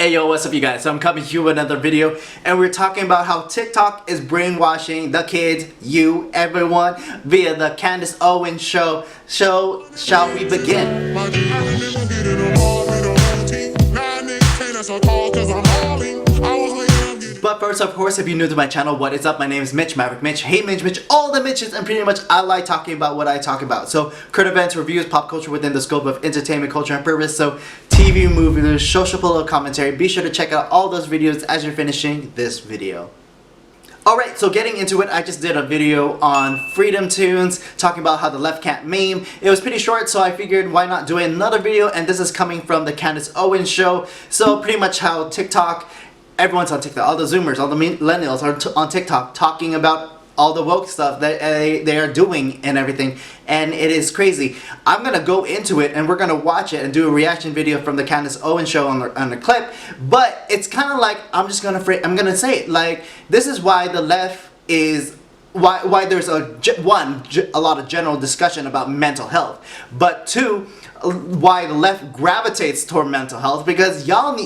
Hey yo, what's up you guys? So I'm coming to you with another video and we're talking about how TikTok is brainwashing the kids, you, everyone via the Candace Owens Show. Shall we begin? But first, of course, if you're new to my channel, what is up? My name is Mitch, Maverick Mitch, Hey Mitch, all the Mitches, and pretty much I like talking about what I talk about. So, current events, reviews, pop culture within the scope of entertainment, culture, and purpose. So, TV, movies, social political commentary. Be sure to check out all those videos as you're finishing this video. Alright, so getting into it, I just did a video on Freedomtoons talking about how the left can't meme. It was pretty short, so I figured why not do another video, and this is coming from the Candace Owens Show. So pretty much how TikTok, everyone's on TikTok, all the Zoomers, all the millennials are on TikTok talking about all the woke stuff that they are doing and everything, and it is crazy. I'm gonna go into it and we're gonna watch it and do a reaction video from the Candace Owens Show on the clip, but it's kind of like I'm gonna say it like this is why the left is why there's a lot of general discussion about mental health, but two, why the left gravitates toward mental health, because y'all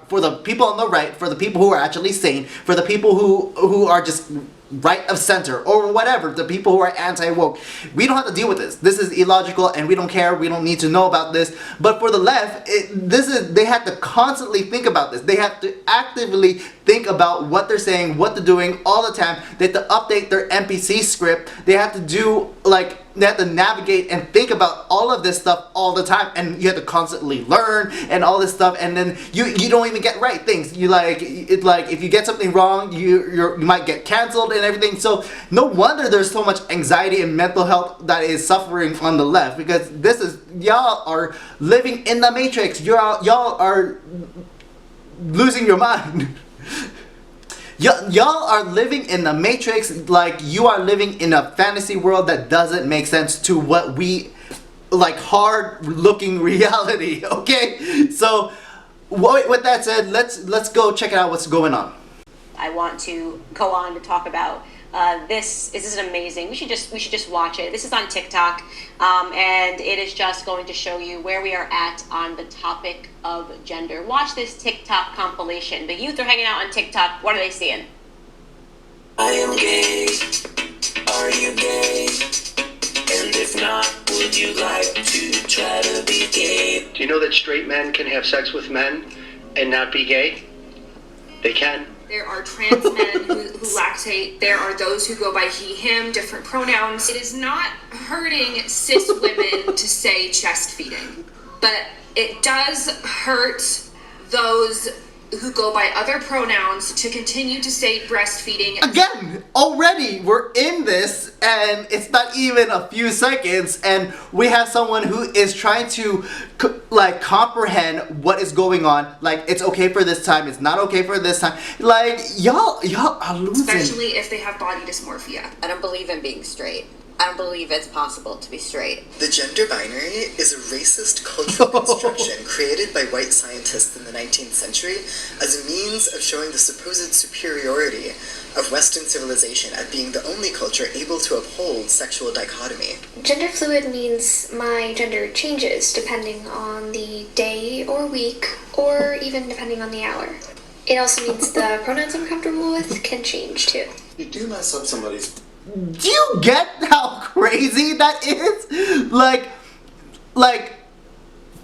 for the people on the right, for the people who are actually sane, for the people who are just right of center or whatever, the people who are anti-woke, we don't have to deal with this. This is illogical and we don't care, we don't need to know about this. But for the left, they have to constantly think about this. They have to actively think about what they're saying, what they're doing all the time. They have to update their NPC script. They have to do they have to navigate and think about all of this stuff all the time, and you have to constantly learn and all this stuff, and then you don't even get right things. You if you get something wrong, you might get canceled and everything. So no wonder there's so much anxiety and mental health that is suffering on the left, because this is, y'all are living in the matrix. Y'all are losing your mind. Y'all are living in the matrix, like you are living in a fantasy world that doesn't make sense to what we hard looking reality. Okay, so with that said, let's go check out what's going on. I want to go on to talk about this is amazing. We should just watch it. This is on TikTok, and it is just going to show you where we are at on the topic of gender. Watch this TikTok compilation. The youth are hanging out on TikTok. What are they seeing? I am gay. Are you gay? And if not, would you like to try to be gay? Do you know that straight men can have sex with men and not be gay? They can. There are trans men who lactate. There are those who go by he, him, different pronouns. It is not hurting cis women to say chest feeding, but it does hurt those who go by other pronouns to continue to say breastfeeding. Again, already we're in this and it's not even a few seconds and we have someone who is trying to comprehend what is going on. Like, it's okay for this time, it's not okay for this time. Like, y'all are losing. Especially if they have body dysmorphia. I don't believe in being straight. I don't believe it's possible to be straight. The gender binary is a racist cultural construction created by white scientists in the 19th century as a means of showing the supposed superiority of Western civilization at being the only culture able to uphold sexual dichotomy. Gender fluid means my gender changes depending on the day or week, or even depending on the hour. It also means the pronouns I'm comfortable with can change too. You do mess up somebody's... Do you get how crazy that is? Like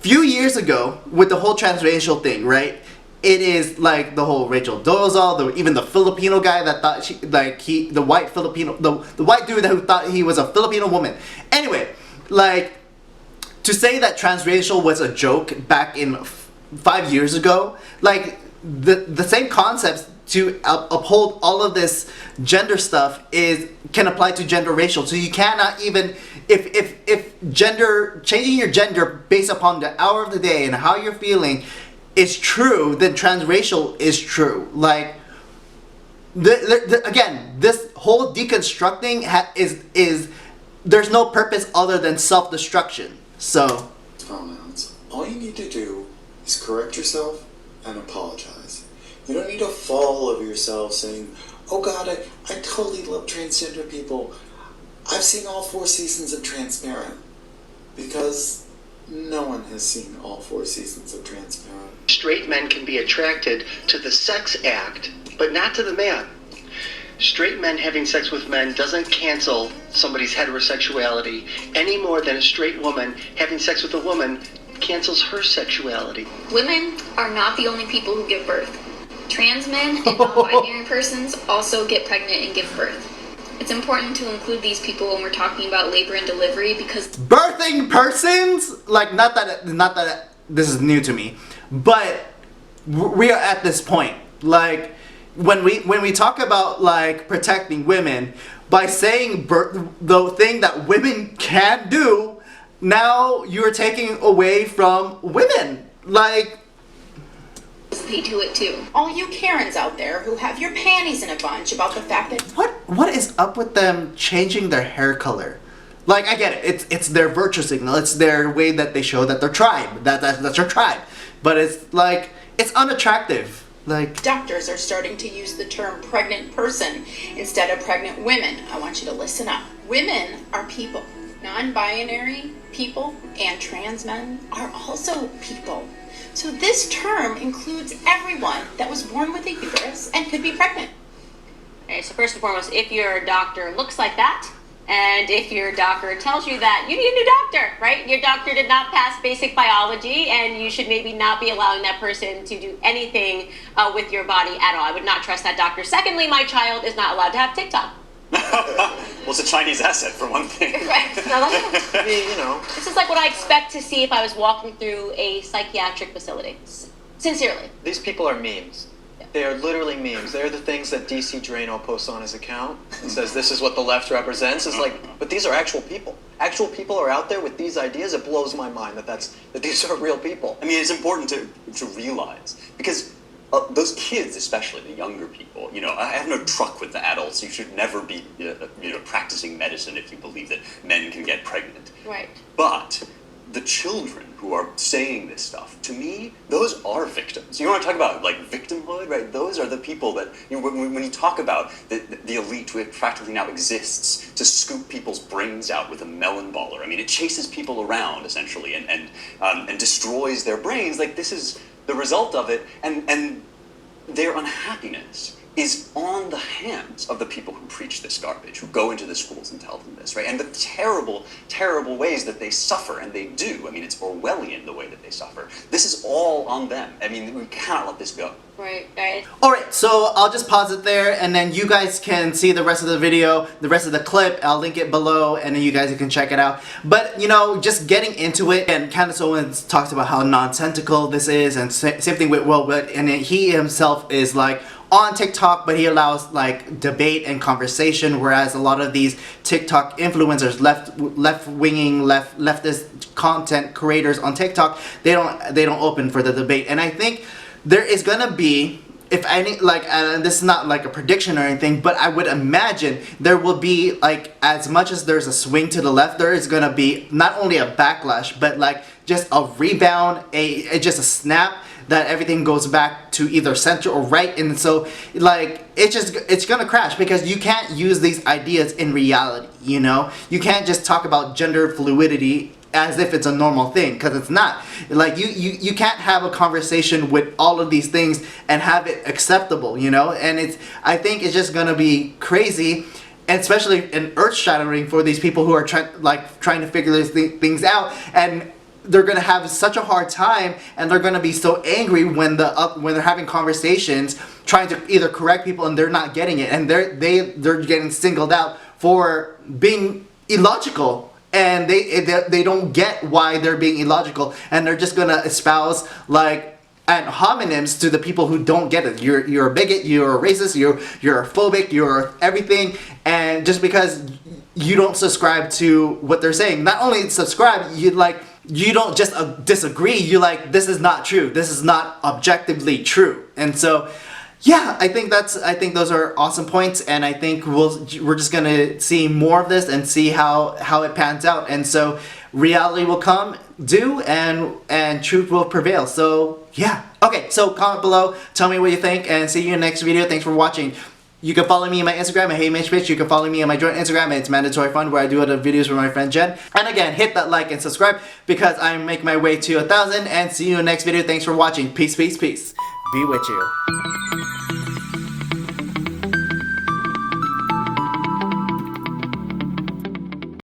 few years ago with the whole transracial thing, right? It is like the whole Rachel Dolezal, even the Filipino guy that thought the white Filipino, the white dude who thought he was a Filipino woman. Anyway, to say that transracial was a joke back in 5 years ago, the same concepts to uphold all of this gender stuff can apply to gender racial. So you cannot even, if changing your gender based upon the hour of the day and how you're feeling is true, then transracial is true. Again, this whole deconstructing is there's no purpose other than self-destruction. So pronouns. All you need to do is correct yourself and apologize. You don't need to fall over yourself saying, oh God, I totally love transgender people. I've seen all 4 seasons of Transparent. Because No one has seen all 4 seasons of Transparent. Straight men can be attracted to the sex act, but not to the man. Straight men having sex with men doesn't cancel somebody's heterosexuality any more than a straight woman having sex with a woman cancels her sexuality. Women are not the only people who give birth. Trans men and non-binary persons also get pregnant and give birth. It's important to include these people when we're talking about labor and delivery because birthing persons, like not that this is new to me, but we are at this point. Like when we talk about like protecting women by saying the thing that women can do, now you're taking away from women. Like they do it too. All you Karens out there who have your panties in a bunch about the fact that what is up with them changing their hair color? Like, I get it. It's their virtue signal. It's their way that they show that they're tribe. That's their tribe. But it's like it's unattractive. Like doctors are starting to use the term pregnant person instead of pregnant women. I want you to listen up. Women are people. Non-binary people and trans men are also people. So this term includes everyone that was born with a uterus and could be pregnant. Okay, so first and foremost, if your doctor looks like that, and if your doctor tells you that, you need a new doctor, right? Your doctor did not pass basic biology, and you should maybe not be allowing that person to do anything with your body at all. I would not trust that doctor. Secondly, my child is not allowed to have TikTok. Well, it's a Chinese asset, for one thing. Right. No, that's I mean, you know. This is like what I expect to see if I was walking through a psychiatric facility. Sincerely. These people are memes. They are literally memes. They're the things that DC Drano posts on his account and says this is what the left represents. It's like, but these are actual people. Actual people are out there with these ideas. It blows my mind that these are real people. I mean, it's important to realize because those kids, especially the younger people, you know, I have no truck with the adults. You should never be, practicing medicine if you believe that men can get pregnant. Right. But the children who are saying this stuff, to me, those are victims. You want to talk about, like, victimhood, right? Those are the people that, when you talk about the elite who practically now exists to scoop people's brains out with a melon baller. I mean, it chases people around, essentially, and destroys their brains. Like, this is the result of it, and their unhappiness is on the hands of the people who preach this garbage, who go into the schools and tell them this, right? And the terrible, terrible ways that they suffer, and they do. I mean, it's Orwellian the way that they suffer. This is all on them. I mean, we cannot let this go. Right, right. Alright, so I'll just pause it there, and then you guys can see the rest of the video, the rest of the clip. I'll link it below, and then you guys can check it out. But, just getting into it, and Candace Owens talks about how nonsensical this is, and same thing with Will, and he himself is like, on TikTok, but he allows like debate and conversation, whereas a lot of these TikTok influencers, left-winging, leftist content creators on TikTok, they don't open for the debate. And I think there is gonna be, if any, like, and this is not like a prediction or anything, but I would imagine there will be, like, as much as there's a swing to the left, there is gonna be not only a backlash, but like just a rebound, just a snap, that everything goes back to either center or right. And so like it's gonna crash because you can't use these ideas in reality. You can't just talk about gender fluidity as if it's a normal thing, because it's not. Like you can't have a conversation with all of these things and have it acceptable, and I think it's just gonna be crazy, and especially an earth-shattering for these people who are trying to figure these things out, and they're gonna have such a hard time, and they're gonna be so angry when they're having conversations, trying to either correct people, and they're not getting it, and they're getting singled out for being illogical, and they don't get why they're being illogical, and they're just gonna espouse like ad hominems to the people who don't get it. You're a bigot, you're a racist, you're a phobic, you're everything, and just because you don't subscribe to what they're saying, not only subscribe, you don't just disagree, this is not true, this is not objectively true. And so yeah, I think those are awesome points, and I think we're just gonna see more of this and see how it pans out. And so reality will come due, and truth will prevail. So yeah. Okay, so comment below, tell me what you think, and see you in the next video. Thanks for watching. You can follow me on my Instagram at HeyMitch. You can follow me on my joint Instagram, It's Mandatory Fun, where I do other videos with my friend Jen. And again, hit that like and subscribe because I make my way to 1,000. And see you in the next video. Thanks for watching. Peace, peace, peace. Be with you.